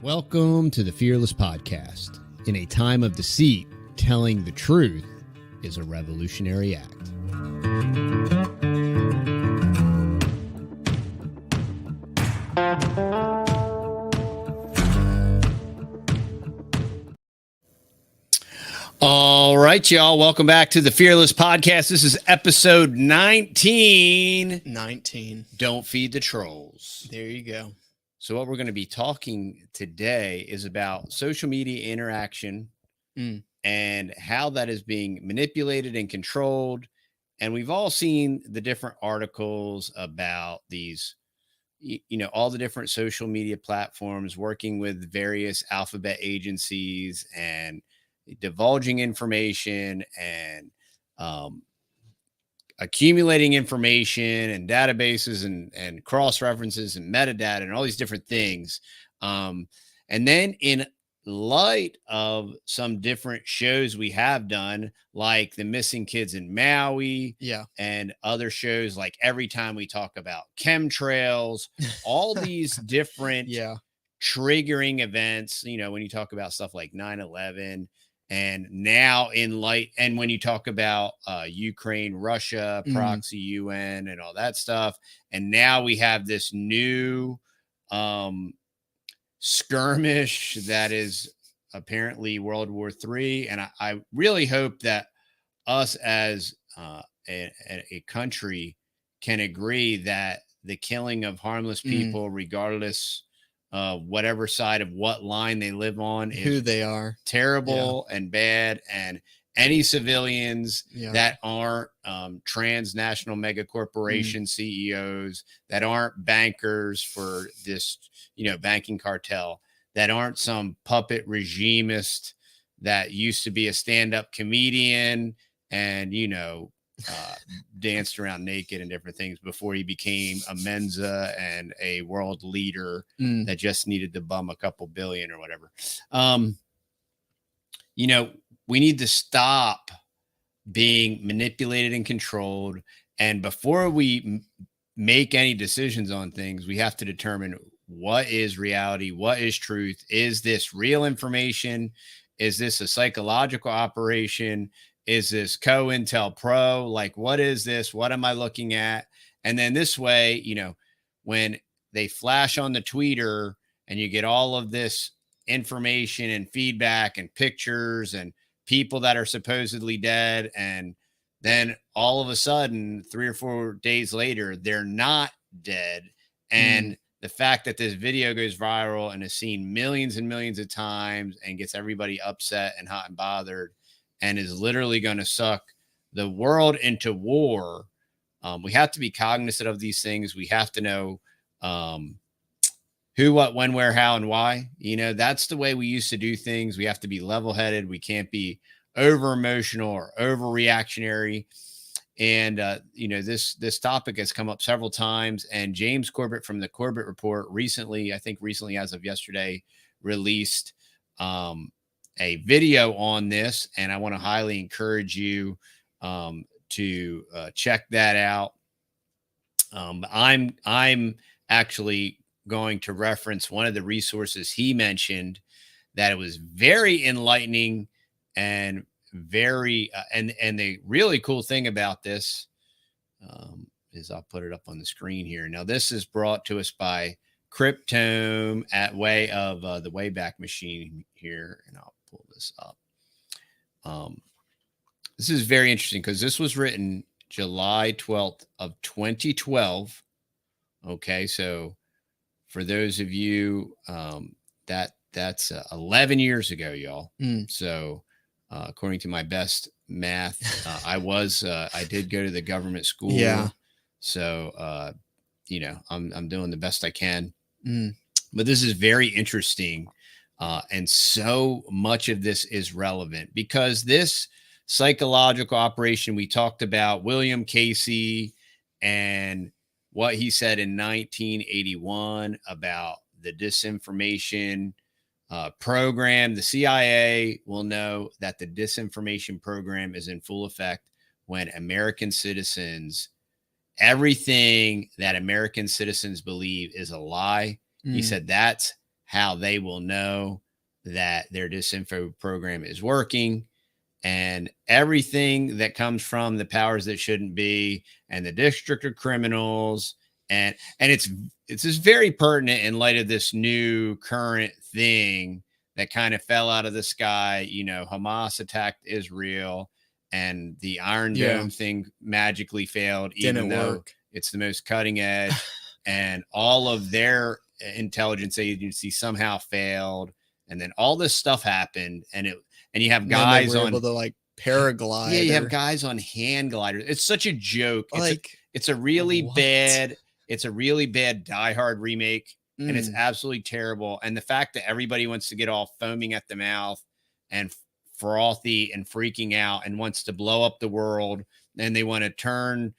Welcome to the Fearless Podcast. In a time of deceit, telling the truth is a revolutionary act. All right, y'all. Welcome back to the Fearless Podcast. This is episode 19. 19. Don't feed the trolls. There you go. So what we're going to be talking today is about social media interaction and how that is being manipulated and controlled. And we've all seen the different articles about these, all the different social media platforms working with various alphabet agencies and divulging information and accumulating information and databases and cross references and metadata and all these different things. And then in light of some different shows we have done, like the missing kids in Maui, and other shows, like every time we talk about chemtrails, all these different triggering events, when you talk about stuff like 9/11, and now in light, and when you talk about Ukraine, Russia, proxy UN and all that stuff, and now we have this new skirmish that is apparently World War III. And I really hope that us as a country can agree that the killing of harmless people, regardless whatever side of what line they live on, is who they are, terrible and bad. And any civilians that aren't transnational mega corporation CEOs, that aren't bankers for this, banking cartel, that aren't some puppet regimist that used to be a stand-up comedian and, danced around naked and different things before he became a Mensa and a world leader that just needed to bum a couple billion or whatever. We need to stop being manipulated and controlled. And before we make any decisions on things, we have to determine what is reality, what is truth. Is this real information? Is this a psychological operation? Is this Cointelpro? Like, what is this? What am I looking at? And then this way, when they flash on the tweeter and you get all of this information and feedback and pictures and people that are supposedly dead, and then all of a sudden 3 or 4 days later they're not dead, and the fact that this video goes viral and is seen millions and millions of times and gets everybody upset and hot and bothered and is literally going to suck the world into war. We have to be cognizant of these things. We have to know who, what, when, where, how, and why. That's the way we used to do things. We have to be level-headed. We can't be over emotional or overreactionary. And, this topic has come up several times, and James Corbett from the Corbett Report recently as of yesterday, released a video on this. And I want to highly encourage you to check that out. I'm actually going to reference one of the resources he mentioned that it was very enlightening and very and the really cool thing about this is I'll put it up on the screen here. Now, this is brought to us by Cryptome at way of the Wayback Machine here, and I'll pull this up. This is very interesting because this was written July 12th of 2012. Okay, so for those of you that's 11 years ago, y'all. So according to my best math, I did go to the government school. So I'm doing the best I can. But this is very interesting. And so much of this is relevant because this psychological operation we talked about, William Casey and what he said in 1981 about the disinformation program. The CIA will know that the disinformation program is in full effect when American citizens, everything that American citizens believe is a lie. He said that's how they will know that their disinfo program is working, and everything that comes from the powers that shouldn't be and the district of criminals. And it's just very pertinent in light of this new current thing that kind of fell out of the sky. You know, Hamas attacked Israel and the Iron Dome thing magically failed, even though it's the most cutting edge. And all of their intelligence agencies somehow failed. And then all this stuff happened, and you have guys on able to like paraglide. Yeah, you have guys on hand gliders. It's such a joke. It's a really bad Die Hard remake, and it's absolutely terrible. And the fact that everybody wants to get all foaming at the mouth and frothy and freaking out and wants to blow up the world, and they want to turn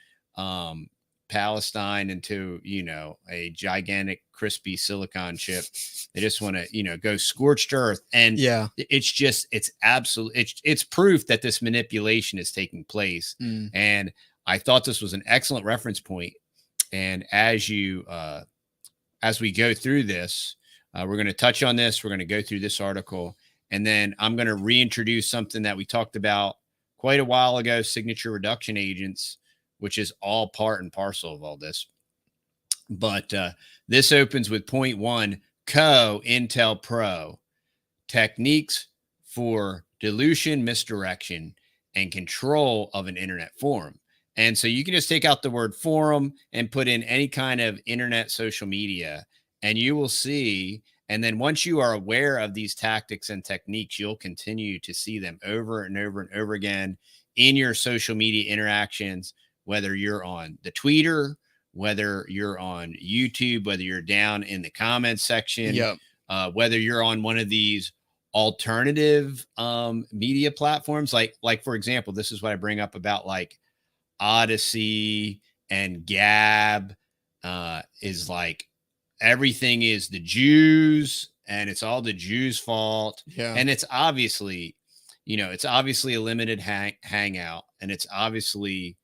Palestine into, you know, a gigantic crispy silicon chip. They just want to, you know, go scorched earth. And it's proof that this manipulation is taking place. And I thought this was an excellent reference point. And as we go through this, we're going to touch on this. We're going to go through this article, and then I'm going to reintroduce something that we talked about quite a while ago, signature reduction agents, which is all part and parcel of all this. But this opens with point 1, Cointelpro, techniques for dilution, misdirection, and control of an internet forum. And so you can just take out the word forum and put in any kind of internet social media, and you will see. And then once you are aware of these tactics and techniques, you'll continue to see them over and over and over again in your social media interactions, whether you're on the Twitter, whether you're on YouTube, whether you're down in the comments section, whether you're on one of these alternative media platforms, like for example, this is what I bring up about like Odyssey and Gab, is like everything is the Jews and it's all the Jews' fault. And it's obviously, you know, it's obviously a limited hangout, and it's obviously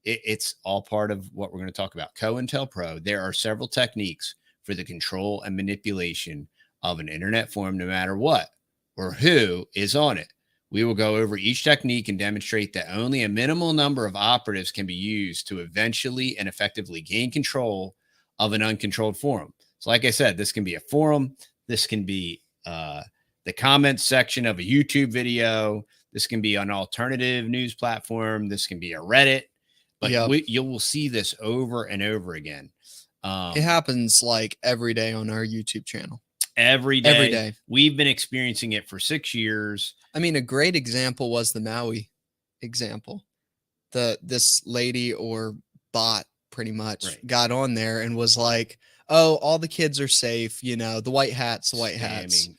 it's all part of what we're going to talk about. Cointelpro, there are several techniques for the control and manipulation of an internet forum, no matter what or who is on it. We will go over each technique and demonstrate that only a minimal number of operatives can be used to eventually and effectively gain control of an uncontrolled forum. So like I said, this can be a forum. This can be the comments section of a YouTube video. This can be an alternative news platform. This can be a Reddit. But you will see this over and over again. It happens like every day on our YouTube channel. Every day. We've been experiencing it for 6 years. I mean, a great example was the Maui example. This lady or bot pretty much got on there and was like, oh, all the kids are safe. You know, the white hats.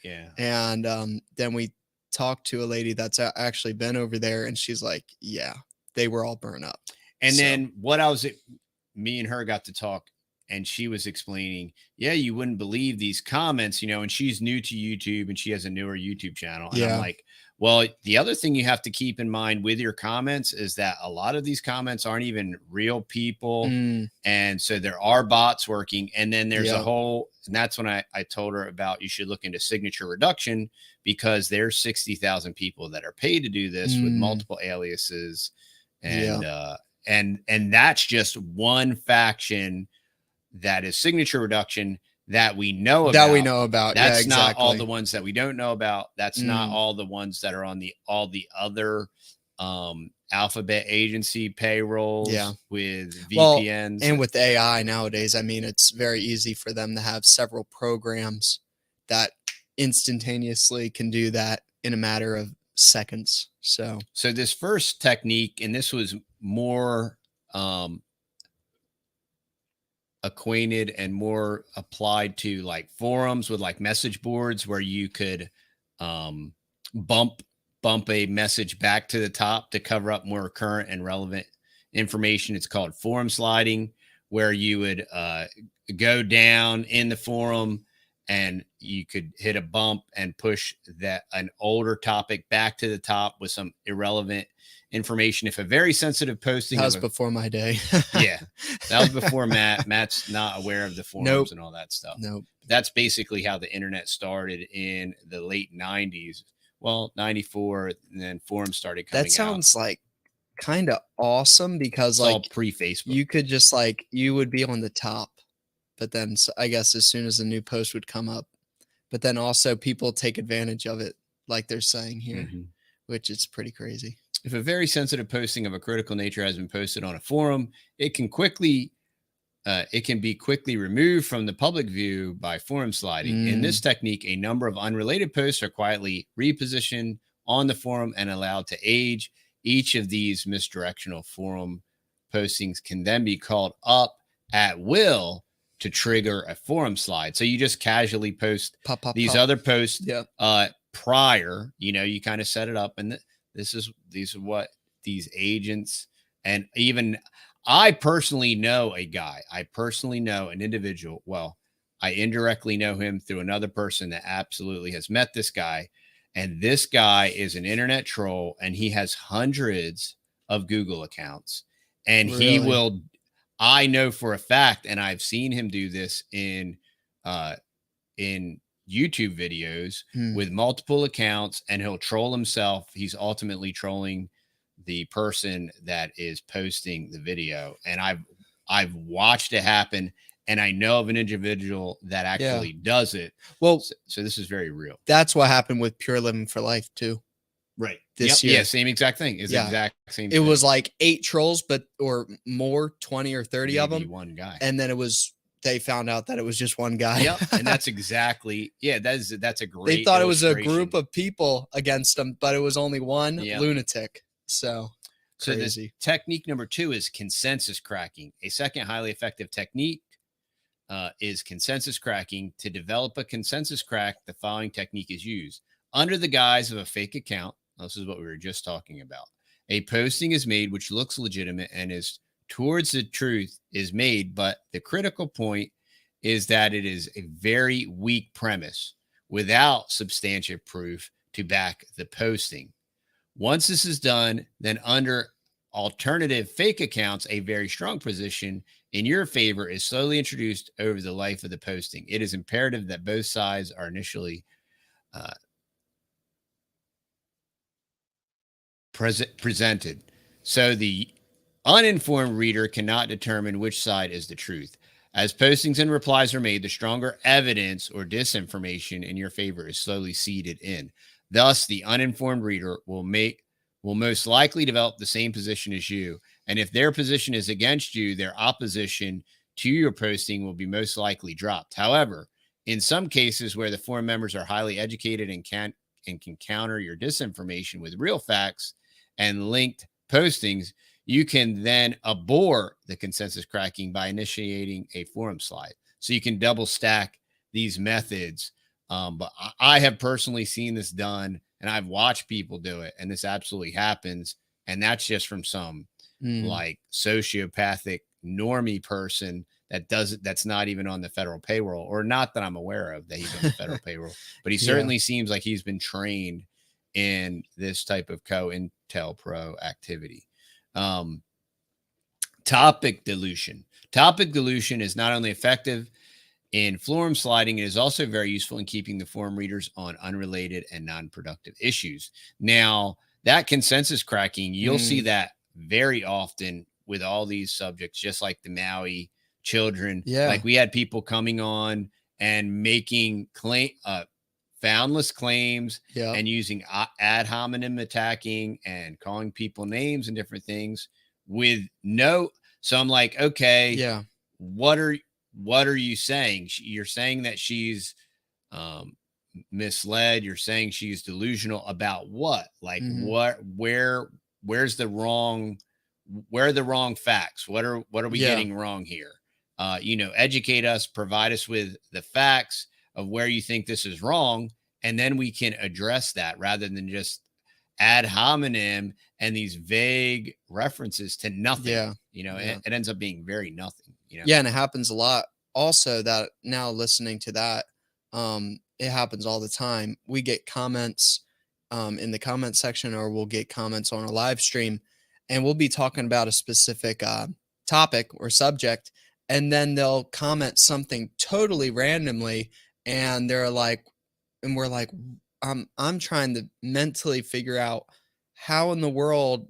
Yeah. And then we talked to a lady that's actually been over there, and she's like, yeah, they were all burned up. And then me and her got to talk, and she was explaining, you wouldn't believe these comments, you know, and she's new to YouTube and she has a newer YouTube channel. And I'm like, well, the other thing you have to keep in mind with your comments is that a lot of these comments aren't even real people. And so there are bots working. And then there's and that's when I told her about, you should look into signature reduction, because there's 60,000 people that are paid to do this with multiple aliases. And that's just one faction that is signature reduction that we know about. That's not all the ones that we don't know about. That's not all the ones that are on all the other alphabet agency payrolls with VPNs. And with AI nowadays, I mean, it's very easy for them to have several programs that instantaneously can do that in a matter of seconds. So this first technique, and this was more acquainted and more applied to like forums with like message boards, where you could bump a message back to the top to cover up more current and relevant information. It's called forum sliding, where you would go down in the forum and you could hit a bump and push an older topic back to the top with some irrelevant information. If a very sensitive posting that was before my day. Yeah, that was before Matt. Matt's not aware of the forums and all that stuff. Nope. That's basically how the internet started in the late 90s. Well, 94, and then forums started coming out. That sounds like kind of awesome because It's like all pre-Facebook. You could just like, you would be on the top, but then I guess as soon as a new post would come up, but then also people take advantage of it, like they're saying here, which is pretty crazy. If a very sensitive posting of a critical nature has been posted on a forum, it can be quickly removed from the public view by forum sliding. In this technique, a number of unrelated posts are quietly repositioned on the forum and allowed to age. Each of these misdirectional forum postings can then be called up at will to trigger a forum slide. So you just casually post these other posts prior, you kind of set it up, and these are what these agents, and even I personally know a guy. I personally know an individual. Well, I indirectly know him through another person that absolutely has met this guy. And this guy is an internet troll, and he has hundreds of Google accounts. And he will, I know for a fact, and I've seen him do this in YouTube videos with multiple accounts, and he'll troll himself. He's ultimately trolling the person that is posting the video. And I've watched it happen, and I know of an individual that actually does it. Well, so this is very real. That's what happened with Pure Living for Life too. Right. This year. Yeah, same exact thing. Exact same thing. It was like 8 trolls, or more, 20 or 30 of them. One guy. And then they found out that it was just one guy. Yep. And that's exactly, that's a great. They thought it was a group of people against them, but it was only one lunatic. So crazy. The technique number 2 is consensus cracking. A second highly effective technique is consensus cracking. To develop a consensus crack, the following technique is used. Under the guise of a fake account, this is what we were just talking about, a posting is made which looks legitimate and is towards the truth is made, but the critical point is that it is a very weak premise without substantive proof to back the posting. Once this is done, then under alternative fake accounts, a very strong position in your favor is slowly introduced over the life of the posting. It is imperative that both sides are initially presented, so the uninformed reader cannot determine which side is the truth. As postings and replies are made, the stronger evidence or disinformation in your favor is slowly seeded in. Thus, the uninformed reader will most likely develop the same position as you. And if their position is against you, their opposition to your posting will be most likely dropped. However, in some cases where the forum members are highly educated and can counter your disinformation with real facts and linked postings, you can then abort the consensus cracking by initiating a forum slide. So you can double stack these methods. But I have personally seen this done, and I've watched people do it, and this absolutely happens. And that's just from some like sociopathic normie person that does it. That's not even on the federal payroll, or not that I'm aware of that he's on the federal payroll, but he certainly seems like he's been trained in this type of Cointelpro activity. Topic dilution. Topic dilution is not only effective in forum sliding, it is also very useful in keeping the forum readers on unrelated and non-productive issues. Now, that consensus cracking, you'll see that very often with all these subjects, just like the Maui children. Yeah. Like we had people coming on and making foundless claims and using ad hominem attacking and calling people names and different things with no. So I'm like, okay, what are you saying? You're saying that she's misled. You're saying she's delusional about what? Like where's the wrong? Where are the wrong facts? What are we getting wrong here? Educate us, provide us with the facts of where you think this is wrong, and then we can address that rather than just ad hominem and these vague references to nothing. It ends up being very nothing. Yeah, and it happens a lot. Also, that now listening to that, it happens all the time. We get comments in the comment section, or we'll get comments on a live stream, and we'll be talking about a specific topic or subject, and then they'll comment something totally randomly, and they're like, and we're like, I'm trying to mentally figure out how in the world,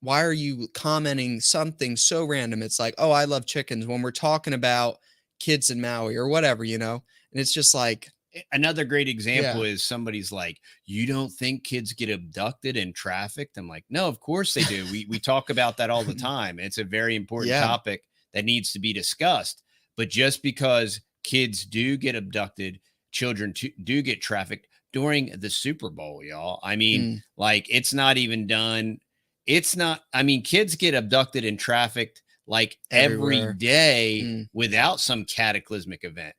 why are you commenting something so random? It's like, oh, I love chickens, when we're talking about kids in Maui or whatever, you know? And it's just like, another great example is somebody's like, you don't think kids get abducted and trafficked? I'm like, no, of course they do. We talk about that all the time. It's a very important topic that needs to be discussed. But just because kids do get abducted, children do get trafficked during the Super Bowl, y'all. I mean, like, it's not even done. It's not, I mean, kids get abducted and trafficked like everywhere. Every day without some cataclysmic event.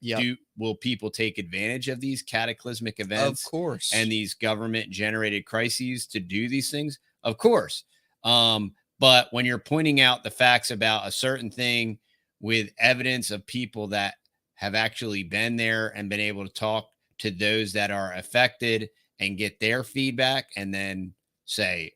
Will people take advantage of these cataclysmic events? Of course. And these government generated crises to do these things? Of course. But when you're pointing out the facts about a certain thing with evidence of people that have actually been there and been able to talk to those that are affected and get their feedback, and then say,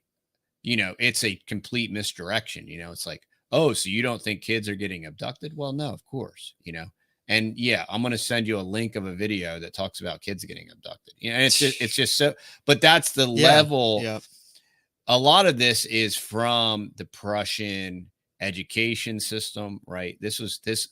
you know, it's a complete misdirection. You know, it's like, oh, so you don't think kids are getting abducted? Well, no, of course, you know. And yeah, I'm going to send you a link of a video that talks about kids getting abducted. You know, and it's just so, but that's the level. Yeah. A lot of this is from the Prussian education system, right?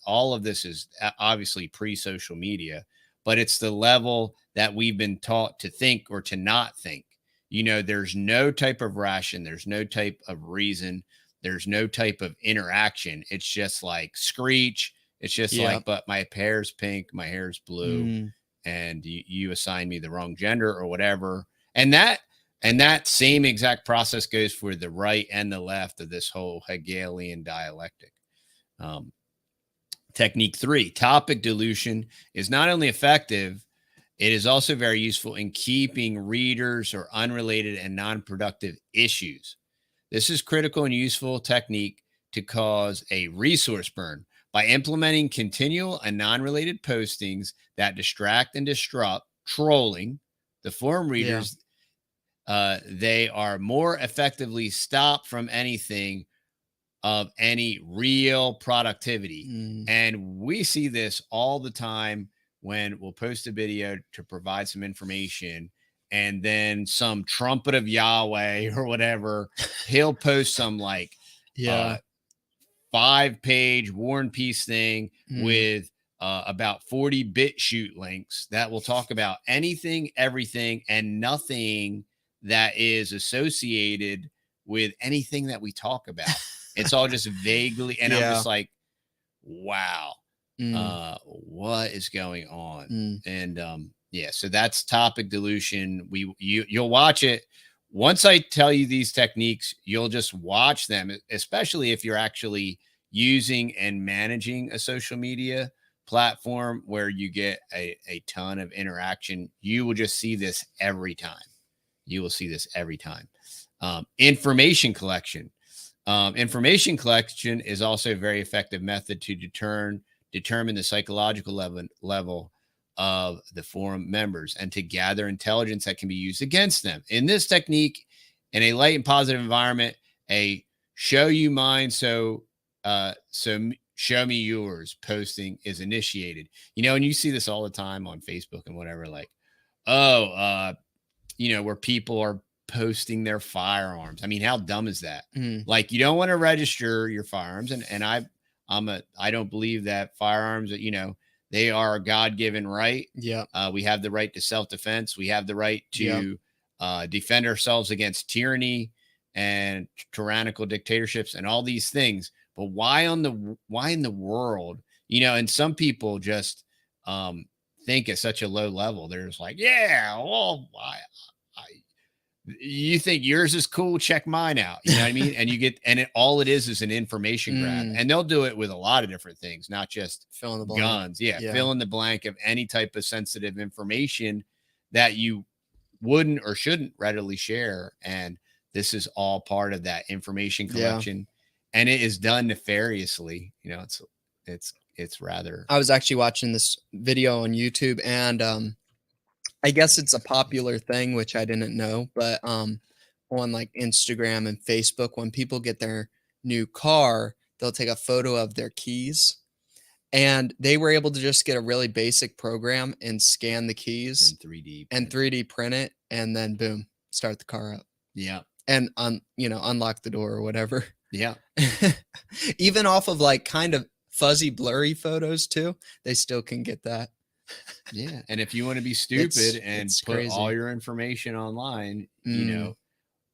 All of this is obviously pre-social media, but it's the level that we've been taught to think or to not think. You know, there's no type of ration. There's no type of reason. There's no type of interaction. It's just like screech. It's just like, but my hair's pink, my hair's blue, and you assign me the wrong gender or whatever. And that same exact process goes for the right and the left of this whole Hegelian dialectic. Technique 3, topic dilution is not only effective, it is also very useful in keeping readers or unrelated and non-productive issues. This is critical and useful technique to cause a resource burn by implementing continual and non-related postings that distract and disrupt, trolling the forum readers. They are more effectively stopped from anything of any real productivity. And we see this all the time when we'll post a video to provide some information, and then some trumpet of Yahweh or whatever, he'll post some like 5-page War and Peace thing with about 40 BitChute links that will talk about anything, everything, and nothing that is associated with anything that we talk about. It's all just vaguely, and I'm just like, wow, what is going on? And so that's topic dilution. You'll watch it. Once I tell you these techniques, you'll just watch them, especially if you're actually using and managing a social media platform where you get a ton of interaction. You will just see this every time. You will see this every time. Information collection. Information collection is also a very effective method to determine the psychological level of the forum members and to gather intelligence that can be used against them. In this technique, in a light and positive environment, a show you mine, so show me yours posting is initiated. You know, and you see this all the time on Facebook and whatever, like, where people are posting their firearms. I mean, how dumb is that? Like, you don't want to register your firearms. And I don't believe that firearms, they are a God-given right. We have the right to self-defense. We have the right to defend ourselves against tyranny and tyrannical dictatorships and all these things. But why in the world, and some people just think at such a low level. They're just like, yeah, well, you think yours is cool? Check mine out. You know what I mean? And all it is an information grab, and they'll do it with a lot of different things, not just fill in the blank. Guns. Fill in the blank of any type of sensitive information that you wouldn't or shouldn't readily share. And this is all part of that information collection, and it is done nefariously. It's rather. I was actually watching this video on YouTube, and I guess it's a popular thing, which I didn't know, but on like Instagram and Facebook, when people get their new car, they'll take a photo of their keys. And they were able to just get a really basic program and scan the keys and 3D print it, and then boom, start the car up. Yeah. And unlock the door or whatever. Yeah. Even off of like kind of fuzzy, blurry photos too, they still can get that. Yeah. And if you want to be stupid and put crazy. all your information online,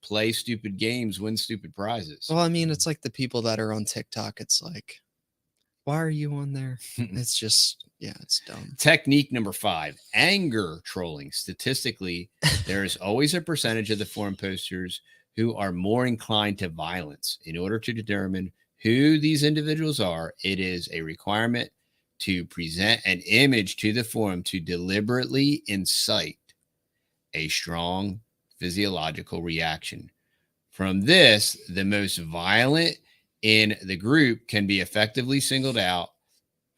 play stupid games, win stupid prizes. Well, I mean, it's like the people that are on TikTok. It's like, why are you on there? It's just, it's dumb. Technique number 5, anger trolling. Statistically, there is always a percentage of the forum posters who are more inclined to violence. In order to determine who these individuals are, it is a requirement to present an image to the forum to deliberately incite a strong physiological reaction. From this, the most violent in the group can be effectively singled out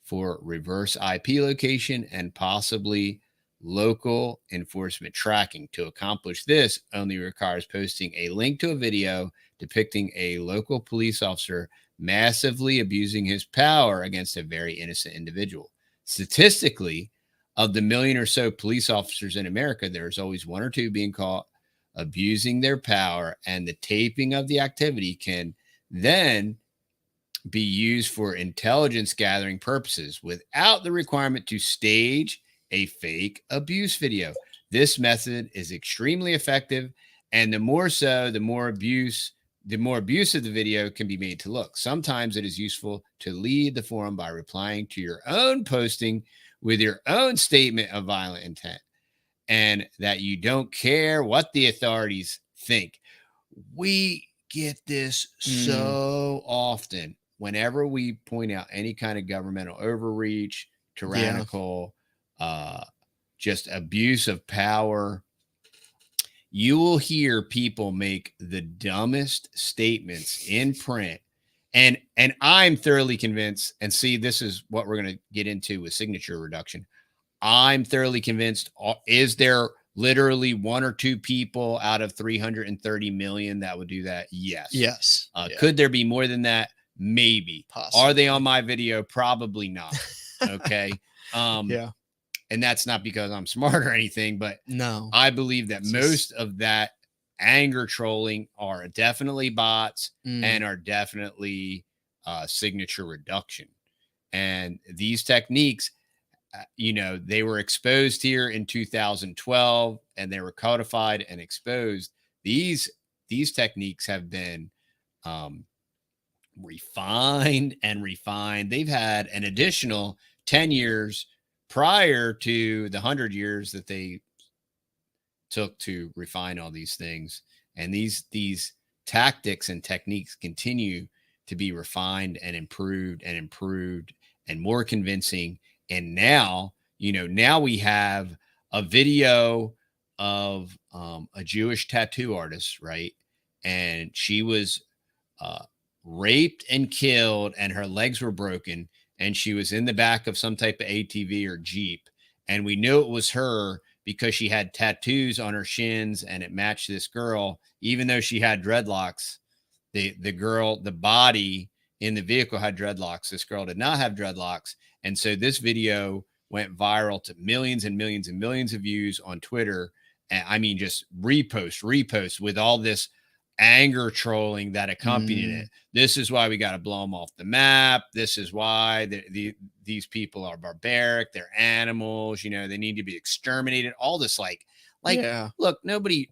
for reverse IP location and possibly local enforcement tracking. To accomplish this only requires posting a link to a video depicting a local police officer massively abusing his power against a very innocent individual. Statistically, of the million or so police officers in America, there's always one or two being caught abusing their power, and the taping of the activity can then be used for intelligence gathering purposes without the requirement to stage a fake abuse video. This method is extremely effective, and the more so, the more abusive the video can be made to look. Sometimes it is useful to lead the forum by replying to your own posting with your own statement of violent intent, and that you don't care what the authorities think. We get this so often whenever we point out any kind of governmental overreach, tyrannical, just abuse of power. You will hear people make the dumbest statements in print. And I'm thoroughly convinced, and see, this is what we're going to get into with signature reduction. I'm thoroughly convinced, is there literally one or two people out of 330 million that would do that? Yes. Yes. Could there be more than that? Maybe. Possibly. Are they on my video? Probably not. Okay. And that's not because I'm smart or anything, but no, I believe that most of that anger trolling are definitely bots and are definitely signature reduction. And these techniques, they were exposed here in 2012 and they were codified and exposed. These techniques have been refined and refined. They've had an additional 10 years prior to the 100 years that they took to refine all these things. And these tactics and techniques continue to be refined and improved and more convincing. And now, now we have a video of a Jewish tattoo artist, right? And she was raped and killed, and her legs were broken, and she was in the back of some type of ATV or Jeep. And we knew it was her because she had tattoos on her shins and it matched this girl, even though she had dreadlocks. The body in the vehicle had dreadlocks. This girl did not have dreadlocks. And so this video went viral to millions and millions and millions of views on Twitter. And I mean, just repost with all this anger trolling that accompanied it. This is why we got to blow them off the map. This is why these people are barbaric. They're animals. They need to be exterminated. All this look, nobody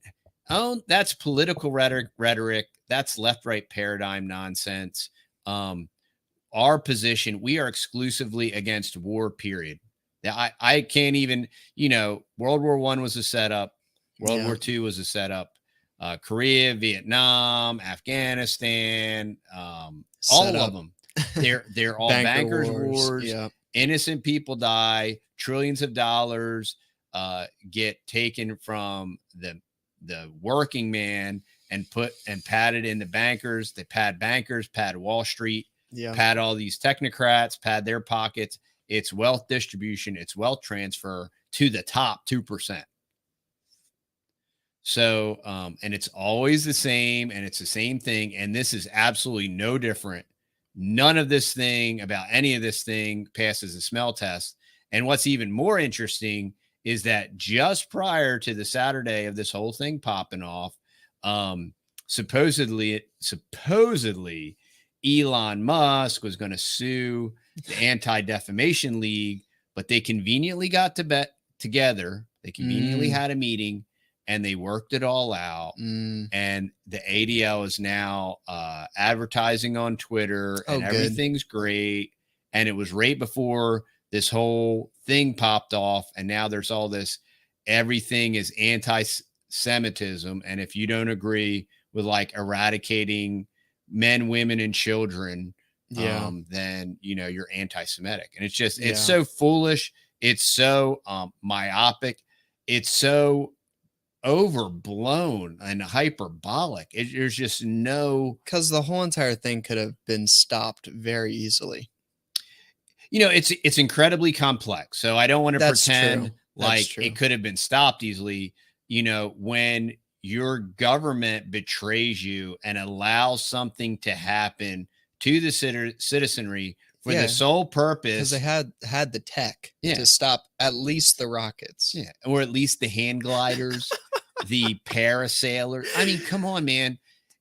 that's political rhetoric. That's left-right paradigm nonsense. Our position, we are exclusively against war, period. I can't even, World War I was a setup. World War II was a setup. Korea, Vietnam, Afghanistan, all of them. They're all bankers wars. Innocent people die. Trillions of dollars get taken from the working man and padded in the bankers. They pad bankers, pad Wall Street, pad all these technocrats, pad their pockets. It's wealth distribution. It's wealth transfer to the top 2%. So, and it's always the same, and it's the same thing. And this is absolutely no different. None of this thing about any of this thing passes the smell test. And what's even more interesting is that just prior to the Saturday of this whole thing popping off, supposedly Elon Musk was going to sue the Anti-Defamation League, but they conveniently got together. They conveniently had a meeting and they worked it all out. And the ADL is now advertising on Twitter and everything's great. And it was right before this whole thing popped off. And now there's all this, everything is anti-Semitism. And if you don't agree with like eradicating men, women, and children, then, you know, you're anti-Semitic. And it's just, it's so foolish. It's so myopic. It's so overblown and hyperbolic. There's just no, because the whole entire thing could have been stopped very easily. You know, it's incredibly complex. So I don't want to pretend like it could have been stopped easily. You know, when your government betrays you and allows something to happen to the citizenry for the sole purpose, because they had the tech to stop at least the rockets, or at least the hand gliders, the parasailers. I mean, come on, man.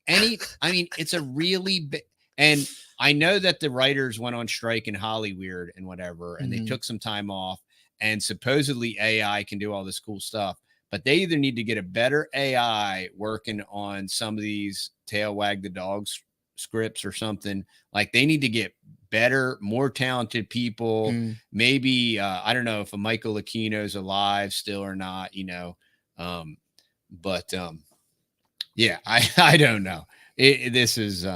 It's a really and I know that the writers went on strike in Hollywood and whatever, and they took some time off, and supposedly AI can do all this cool stuff, but they either need to get a better AI working on some of these tail wag the dogs scripts or something. Like they need to get better, more talented people. Maybe, I don't know if a Michael Aquino's alive still or not, you know. Yeah, I don't know. This is,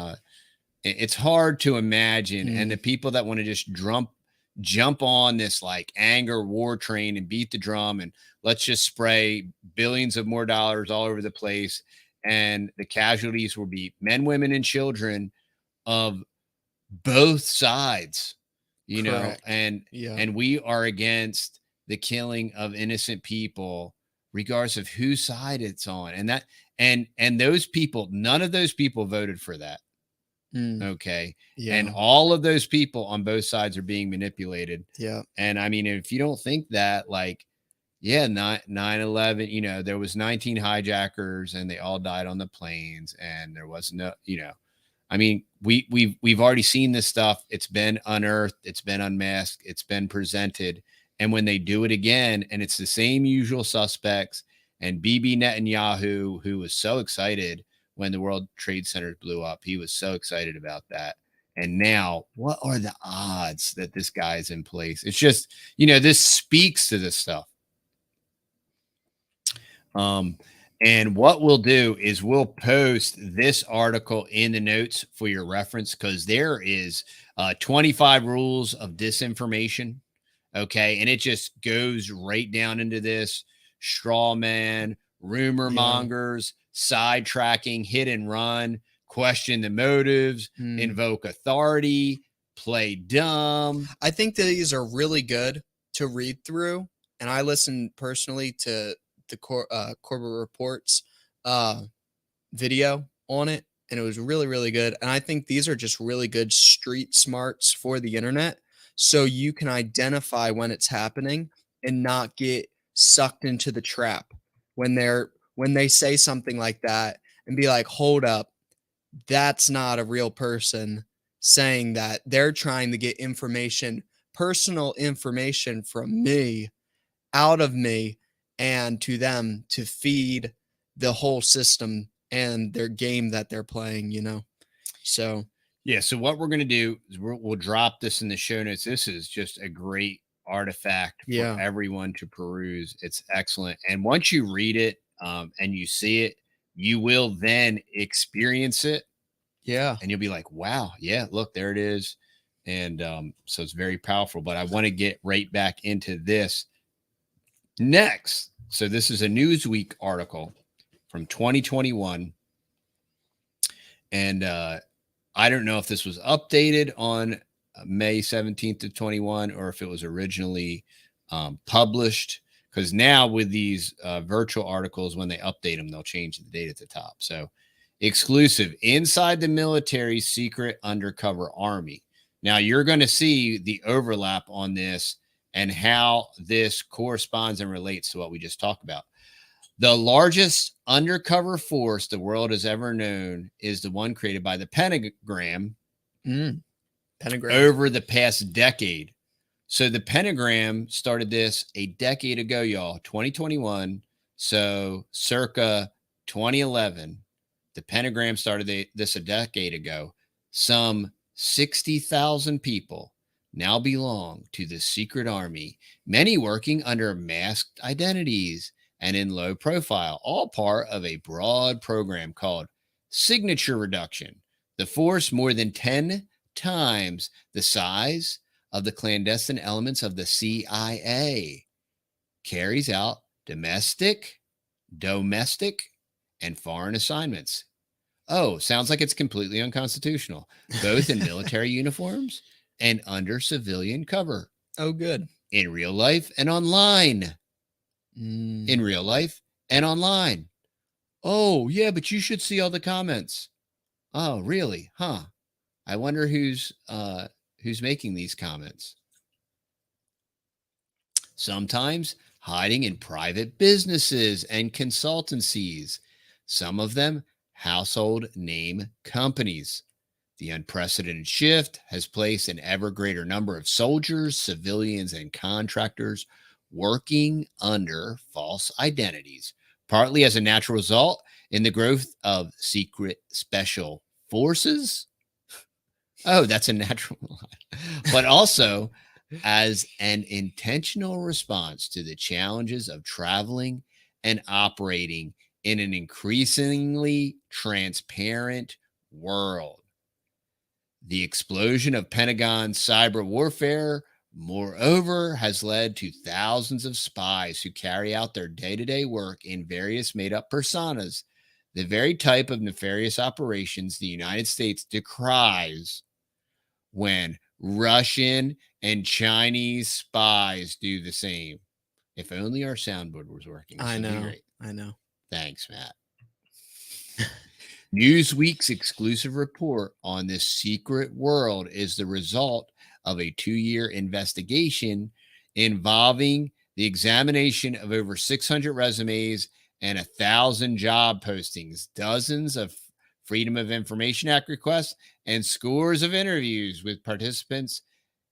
it's hard to imagine. And the people that want to just jump on this like anger war train and beat the drum and let's just spray billions of more dollars all over the place. And the casualties will be men, women, and children of both sides, you know, and we are against the killing of innocent people, regardless of whose side it's on. And that, and those people, none of those people voted for that. Okay. And all of those people on both sides are being manipulated. And I mean, if you don't think that, like, 9/11, you know, there was 19 hijackers and they all died on the planes and there was no, you know, I mean, we've already seen this stuff. It's been unearthed, it's been unmasked, it's been presented. And when they do it again, and it's the same usual suspects, and Bibi Netanyahu, who was so excited when the World Trade Center blew up, he was so excited about that. And now, what are the odds that this guy is in place? It's just, you know, this speaks to this stuff. And what we'll do is we'll post this article in the notes for your reference, because there is 25 rules of disinformation. Okay. And it just goes right down into this: straw man, rumor mongers, sidetracking, hit and run, question the motives, invoke authority, play dumb. I think that these are really good to read through. And I listen personally to the Corporate Reports video on it, and it was really, really good. And I think these are just really good street smarts for the internet, so you can identify when it's happening and not get sucked into the trap when they say something like that and be like, hold up, that's not a real person saying that. They're trying to get information, personal information from me, out of me, and to them to feed the whole system and their game that they're playing, you know? So, yeah. So what we're going to do is we'll drop this in the show notes. This is just a great artifact for everyone to peruse. It's excellent. And once you read it and you see it, you will then experience it. Yeah. And you'll be like, wow, yeah, look, there it is. And so it's very powerful. But I want to get right back into this next. So this is a Newsweek article from 2021. And I don't know if this was updated on May 17th of 21 or if it was originally published, because now with these virtual articles, when they update them, they'll change the date at the top. So exclusive inside the military secret undercover army. Now you're going to see the overlap on this and how this corresponds and relates to what we just talked about. The largest undercover force the world has ever known is the one created by the Pentagram. Pentagram. Over the past decade. So the Pentagram started this a decade ago, y'all, 2021. So circa 2011, the Pentagram started this a decade ago. Some 60,000 people now belong to the secret army, many working under masked identities and in low profile, all part of a broad program called signature reduction. The force, more than 10 times the size of the clandestine elements of the CIA, carries out domestic, and foreign assignments. Oh, sounds like it's completely unconstitutional, both in military uniforms and under civilian cover. Oh, good. In real life and online. In real life and online. Oh, yeah, but you should see all the comments. Oh, really? Huh. I wonder who's making these comments. Sometimes hiding in private businesses and consultancies, some of them household name companies. The unprecedented shift has placed an ever greater number of soldiers, civilians, and contractors working under false identities, partly as a natural result in the growth of secret special forces. Oh, that's a natural line. But also as an intentional response to the challenges of traveling and operating in an increasingly transparent world. The explosion of Pentagon cyber warfare, moreover, has led to thousands of spies who carry out their day-to-day work in various made-up personas, the very type of nefarious operations the United States decries when Russian and Chinese spies do the same. If only our soundboard was working. I know. Thanks, Matt. Newsweek's exclusive report on this secret world is the result of a 2-year investigation involving the examination of over 600 resumes and 1,000 job postings, dozens of Freedom of Information Act requests, and scores of interviews with participants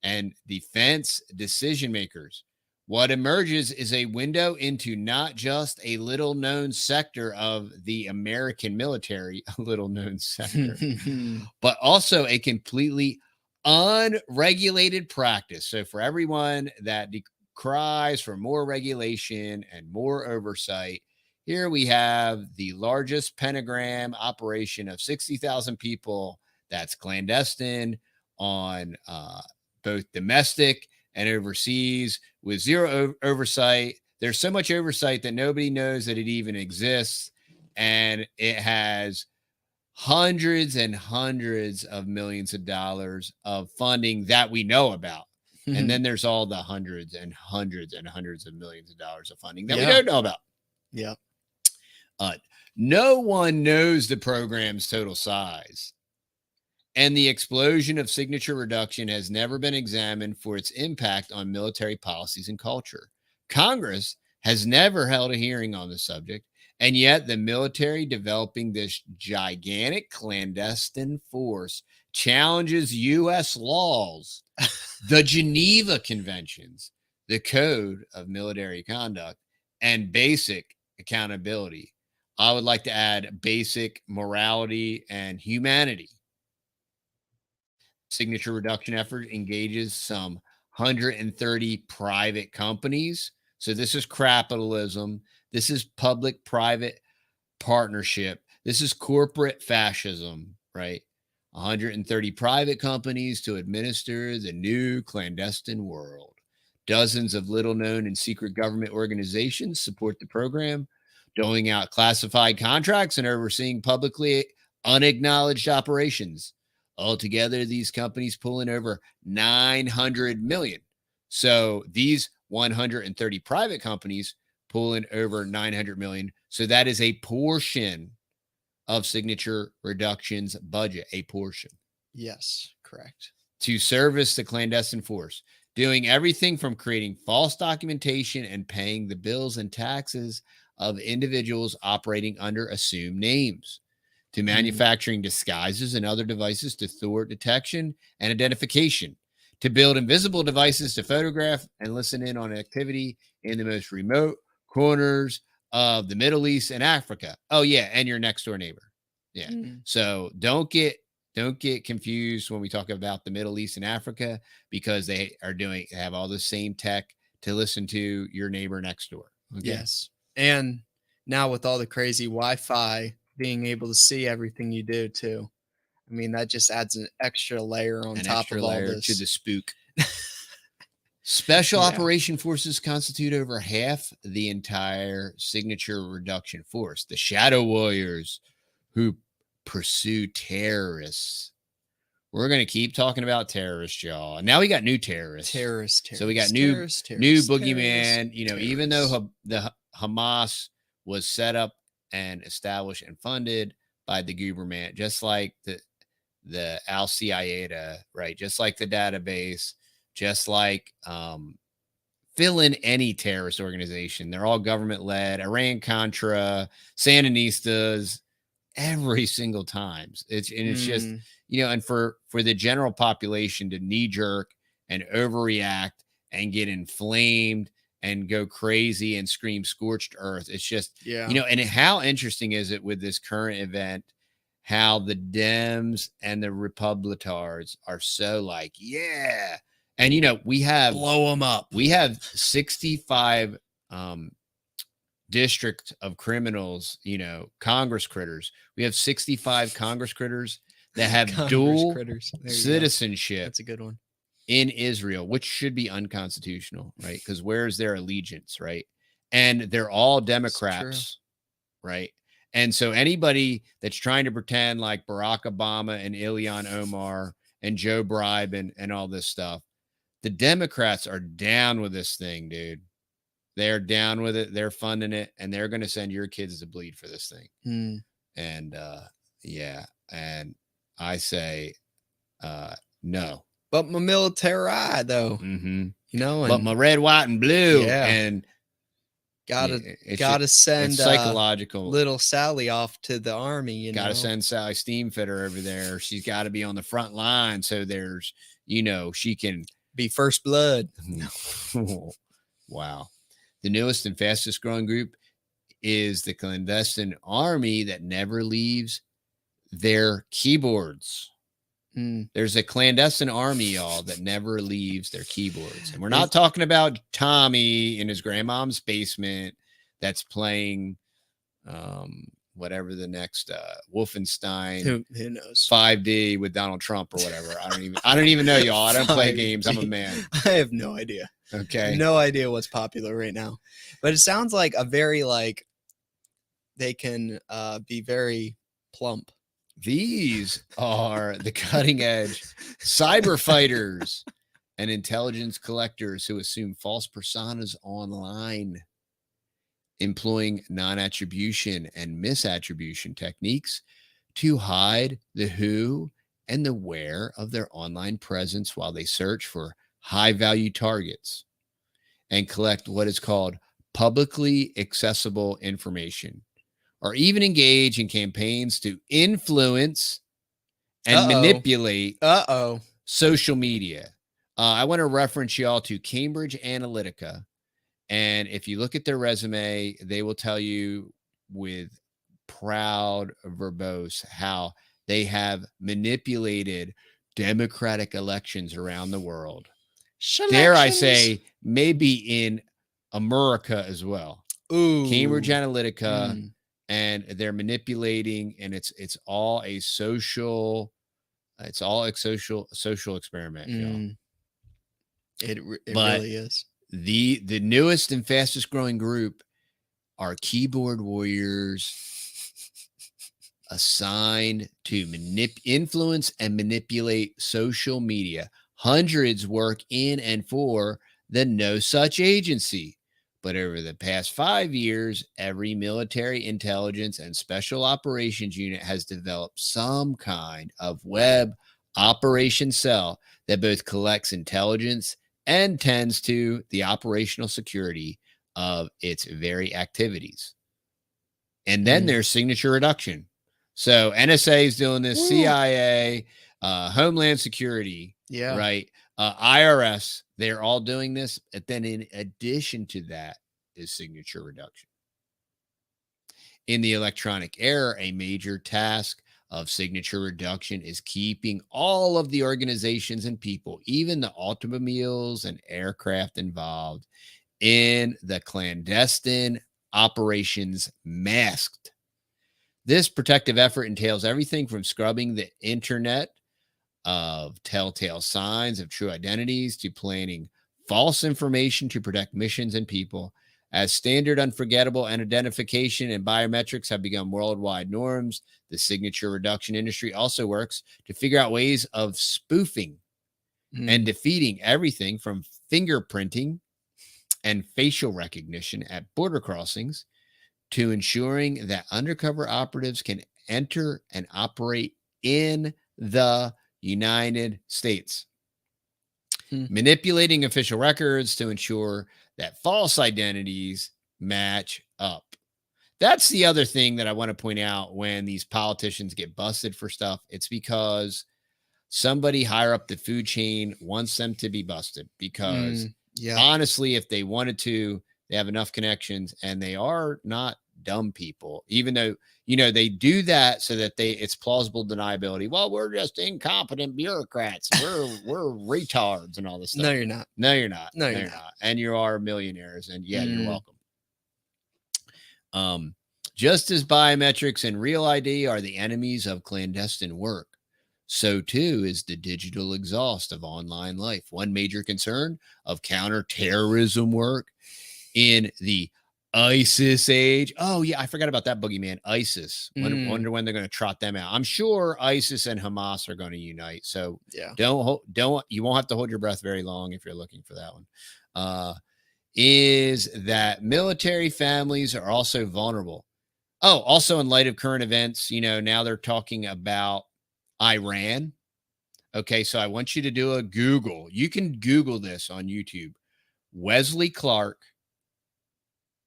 and defense decision makers. What emerges is a window into not just a little-known sector of the American military, a little-known sector, but also a completely unregulated practice. So for everyone that decries for more regulation and more oversight, here we have the largest Pentagram operation of 60,000 people that's clandestine on both domestic and overseas with zero oversight. There's so much oversight that nobody knows that it even exists. And it has hundreds and hundreds of millions of dollars of funding that we know about. And then there's all the hundreds and hundreds and hundreds of millions of dollars of funding that we don't know about. Yeah. No one knows the program's total size. And the explosion of signature reduction has never been examined for its impact on military policies and culture. Congress has never held a hearing on the subject, and yet the military developing this gigantic clandestine force challenges U.S. laws, the Geneva Conventions, the Code of Military Conduct, and basic accountability. I would like to add basic morality and humanity. Signature reduction effort engages some 130 private companies. So this is capitalism. This is public-private partnership. This is corporate fascism, right? 130 private companies to administer the new clandestine world. Dozens of little-known and secret government organizations support the program, doling out classified contracts and overseeing publicly unacknowledged operations. Altogether, these companies pull in over $900 million. So these 130 private companies pulling over 900 million. So that is a portion of Signature Reduction's budget, a portion. Yes, correct. To service the clandestine force, doing everything from creating false documentation and paying the bills and taxes of individuals operating under assumed names, to manufacturing disguises and other devices to thwart detection and identification, to build invisible devices to photograph and listen in on activity in the most remote corners of the Middle East and Africa. Oh yeah, and your next door neighbor. Yeah. So don't get confused when we talk about the Middle East and Africa, because they have all the same tech to listen to your neighbor next door. Okay? Yes. And now with all the crazy Wi-Fi, being able to see everything you do too. I mean, that just adds an extra layer on top of all this. To the spook. Special operation forces constitute over half the entire Signature Reduction force. The Shadow Warriors, who pursue terrorists. We're going to keep talking about terrorists, y'all. And now we got new terrorists. So we got new boogeyman. Even though the Hamas was set up and established and funded by the Guberman, just like the Al Qaeda, right? Just like the database, just like fill in any terrorist organization. They're all government led. Iran Contra, Sandinistas, every single time. It's just, and for the general population to knee jerk and overreact and get inflamed and go crazy and scream scorched earth. It's just, and how interesting is it with this current event, how the Dems and the Republicans are so like, yeah. And, we have blow them up. We have 65, district of criminals, Congress critters. We have 65 Congress critters that have dual citizenship. That's a good one. In Israel, which should be unconstitutional, right? Because where's their allegiance, right? And they're all Democrats, right? And so anybody that's trying to pretend like Barack Obama and Ilhan Omar and Joe Biden and all this stuff, the Democrats are down with this thing, dude. They're down with it. They're funding it, and they're going to send your kids to bleed for this thing. And and I say no. But my military, though, but my red, white, and blue, and gotta send psychological little Sally off to the army. Gotta send Sally Steamfitter over there. She's got to be on the front line, so there's, she can be first blood. Wow. The newest and fastest growing group is the clandestine army that never leaves their keyboards. There's a clandestine army, y'all, that never leaves their keyboards. And we're not talking about Tommy in his grandmom's basement that's playing whatever the next Wolfenstein who knows 5D with Donald Trump or whatever. I don't even know, y'all. I don't play games. I'm a man. I have no idea. Okay. No idea what's popular right now. But it sounds like a very they can be very plump. These are the cutting edge cyber fighters and intelligence collectors who assume false personas online, employing non-attribution and misattribution techniques to hide the who and the where of their online presence while they search for high-value targets and collect what is called publicly accessible information, or even engage in campaigns to influence and manipulate social media. I want to reference y'all to Cambridge Analytica. And if you look at their resume, they will tell you with proud verbose how they have manipulated democratic elections around the world. Dare I say, maybe in America as well. Ooh. Cambridge Analytica. And they're manipulating, and it's all a social experiment. It really is. The newest and fastest growing group are keyboard warriors assigned to influence and manipulate social media. Hundreds work in and for the No Such Agency, But over the past 5 years, every military intelligence and special operations unit has developed some kind of web operation cell that both collects intelligence and tends to the operational security of its very activities. And then there's signature reduction. So NSA is doing this, CIA, Homeland Security, right? IRS, they're all doing this. But then in addition to that is signature reduction. In the electronic era, a major task of signature reduction is keeping all of the organizations and people, even the automobiles and aircraft involved in the clandestine operations, masked. This protective effort entails everything from scrubbing the internet of telltale signs of true identities to planning false information to protect missions and people. As standard, unforgettable, and identification and biometrics have become worldwide norms, the signature reduction industry also works to figure out ways of spoofing and defeating everything from fingerprinting and facial recognition at border crossings to ensuring that undercover operatives can enter and operate in the United States, manipulating official records to ensure that false identities match up. That's the other thing that I want to point out when these politicians get busted for stuff. It's because somebody higher up the food chain wants them to be busted because honestly, if they wanted to, they have enough connections and they are not dumb people, even though, you know, they do that so that it's plausible deniability. Well, we're just incompetent bureaucrats. We're retards and all this stuff. No, you're not. No, you're not. No, you're not. And you are millionaires. And you're welcome. Just as biometrics and real ID are the enemies of clandestine work, so too is the digital exhaust of online life. One major concern of counterterrorism work in the ISIS age. Oh, yeah, I forgot about that boogeyman, ISIS. Wonder when they're going to trot them out. I'm sure ISIS and Hamas are going to unite. So you won't have to hold your breath very long if you're looking for that one. Is that military families are also vulnerable. Oh, also in light of current events, you know, now they're talking about Iran. Okay, so I want you to do a Google. You can Google this on YouTube. Wesley Clark,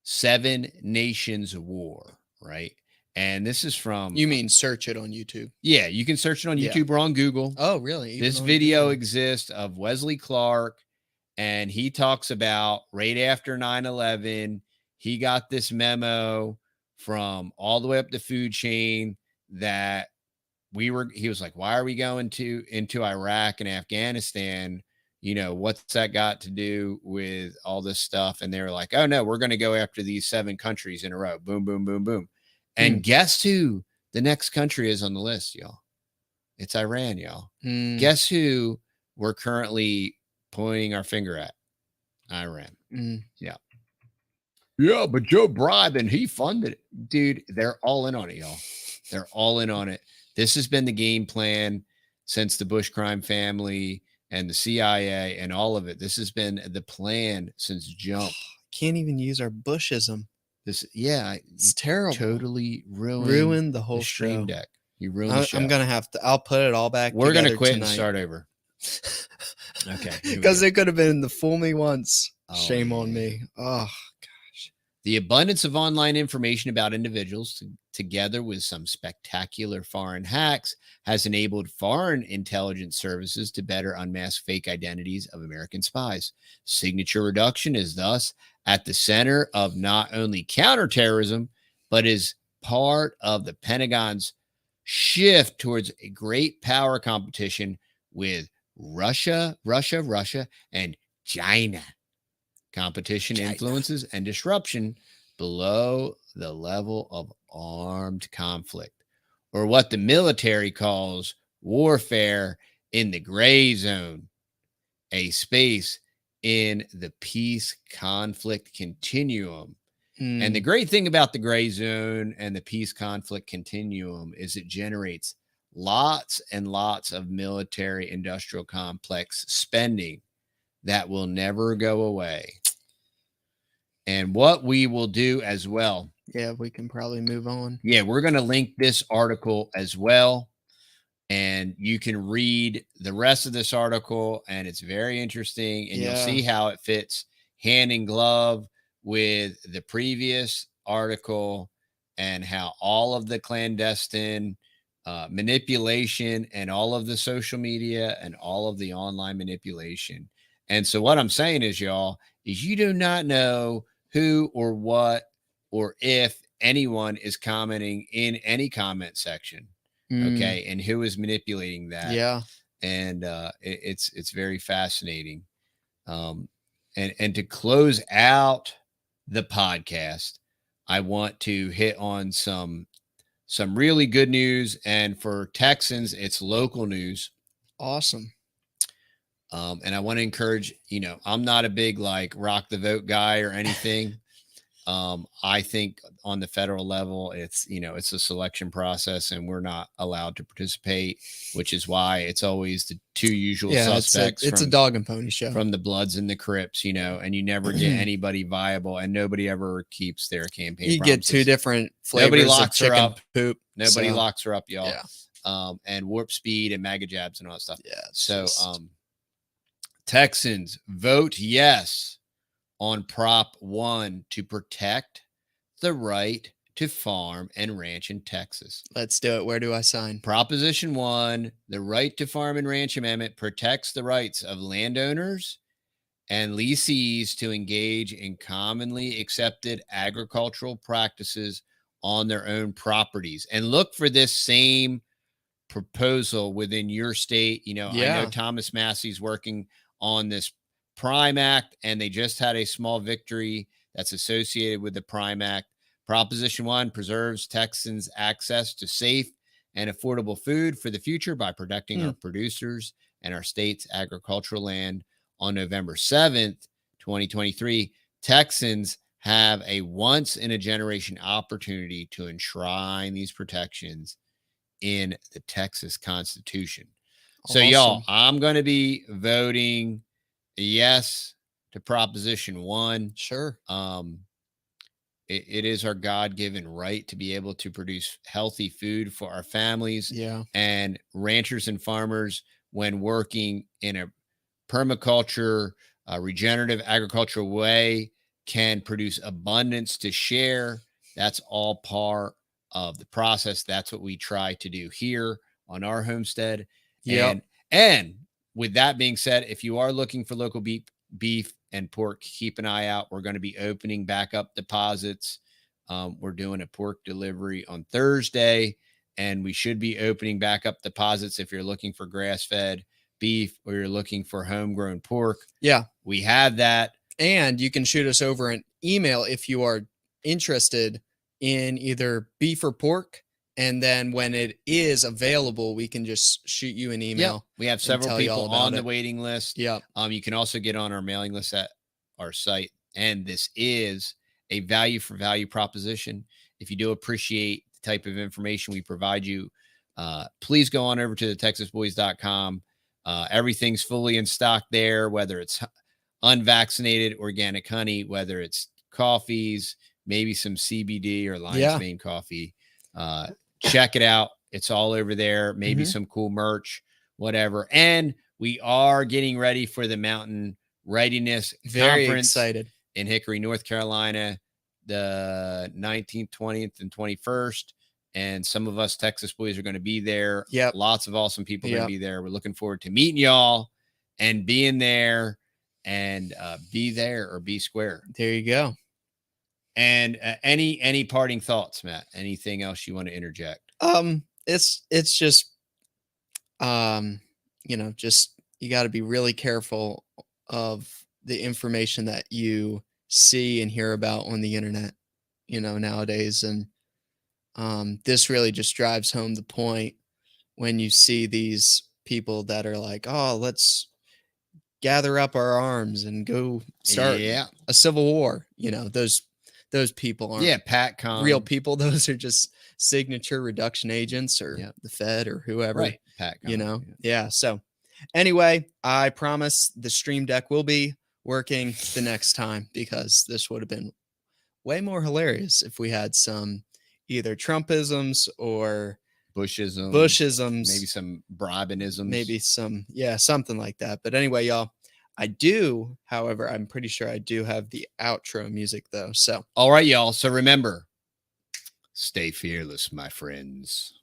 7 Nations War, right? And this is from... You mean search it on YouTube? Yeah, you can search it on YouTube or on Google. Oh, really? Even this video exists of Wesley Clark, and he talks about right after 9/11, he got this memo from all the way up the food chain that he was like, why are we going into Iraq and Afghanistan? You know, what's that got to do with all this stuff? And they were like, oh, no, we're going to go after these 7 countries in a row. Boom, boom, boom, boom. And guess who the next country is on the list, y'all? It's Iran, y'all. Guess who we're currently pointing our finger at? Iran. Yeah. Yeah, but Joe Biden, he funded it. Dude, they're all in on it, y'all. They're all in on it. This has been the game plan since the Bush crime family and the CIA and all of it. This has been the plan since jump. Can't even use our Bushism. It's terrible. Totally ruined the whole Stream Deck. You ruined the show. I'm gonna have to. I'll put it all back. We're gonna quit tonight. and start over. Okay, because it could have been the fool me once. Shame on me. Oh gosh. The abundance of online information about individuals, together with some spectacular foreign hacks, has enabled foreign intelligence services to better unmask fake identities of American spies. Signature reduction is thus at the center of not only counterterrorism, but is part of the Pentagon's shift towards a great power competition with Russia, and China. Competition influences and disruption below the level of armed conflict, or what the military calls warfare in the gray zone, a space in the peace conflict continuum. And the great thing about the gray zone and the peace conflict continuum is it generates lots and lots of military industrial complex spending that will never go away. And what we will do as well. Yeah, we can probably move on. Yeah, we're going to link this article as well. And you can read the rest of this article, and it's very interesting. And you'll see how it fits hand in glove with the previous article, and how all of the clandestine manipulation and all of the social media and all of the online manipulation. And so what I'm saying is, y'all, is you do not know who or what or if anyone is commenting in any comment section. Okay. And who is manipulating that? Yeah. And it's very fascinating. And to close out the podcast, I want to hit on some really good news. And for Texans, it's local news. Awesome. And I want to encourage, I'm not a big like rock the vote guy or anything. I think on the federal level, it's a selection process, and we're not allowed to participate, which is why it's always the two usual suspects. It's a dog and pony show from the Bloods and the Crips, and you never get anybody viable, and nobody ever keeps their campaign. You promises. Get two different flavors. Nobody locks of chicken her up. Poop. Nobody locks her up, y'all. Yeah. And warp speed and MAGA jabs and all that stuff. Yeah. So, Texans vote yes on Prop 1 to protect the right to farm and ranch in Texas. Let's do it. Where do I sign? Proposition 1, the Right to Farm and Ranch Amendment protects the rights of landowners and lessees to engage in commonly accepted agricultural practices on their own properties. And look for this same proposal within your state. I know Thomas Massey's working on this Prime Act, and they just had a small victory that's associated with the Prime Act. Proposition 1 preserves Texans' access to safe and affordable food for the future by protecting our producers and our state's agricultural land. On November 7th, 2023, Texans have a once-in-a-generation opportunity to enshrine these protections in the Texas Constitution. So, y'all, I'm going to be voting yes to Proposition 1. Sure. It is our God-given right to be able to produce healthy food for our families. Yeah. And ranchers and farmers, when working in a permaculture, regenerative agricultural way, can produce abundance to share. That's all part of the process. That's what we try to do here on our homestead. Yeah. And with that being said, if you are looking for local beef and pork, keep an eye out. We're going to be opening back up deposits. We're doing a pork delivery on Thursday, and we should be opening back up deposits if you're looking for grass-fed beef or you're looking for homegrown pork. Yeah. We have that. And you can shoot us over an email if you are interested in either beef or pork. And then when it is available, we can just shoot you an email. Yep. We have several people on the waiting list. Yeah. You can also get on our mailing list at our site. And this is a value for value proposition. If you do appreciate the type of information we provide you, please go on over to the texasboys.com. Everything's fully in stock there, whether it's unvaccinated organic honey, whether it's coffees, maybe some CBD or lion's mane coffee. Check it out. It's all over there. Maybe some cool merch, whatever. And we are getting ready for the Mountain Readiness Conference. Excited. In Hickory, North Carolina, the 19th, 20th, and 21st. And some of us Texas boys are going to be there. Yep. Lots of awesome people are going to be there. We're looking forward to meeting y'all and being there, and be there or be square. There you go. And any parting thoughts, Matt? Anything else you want to interject? It's just, just you got to be really careful of the information that you see and hear about on the internet, nowadays. And this really just drives home the point when you see these people that are like, oh, let's gather up our arms and go start a civil war. Those people aren't PatCon. real people. Those are just signature reduction agents or the Fed or whoever, right? PatCon, Yeah. So anyway, I promise the stream deck will be working the next time, because this would have been way more hilarious if we had some either Trumpisms or Bushisms, maybe some bribenisms, maybe some, yeah, something like that. But anyway, y'all, I do, however, I'm pretty sure I do have the outro music though. So, all right, y'all. So remember, stay fearless, my friends.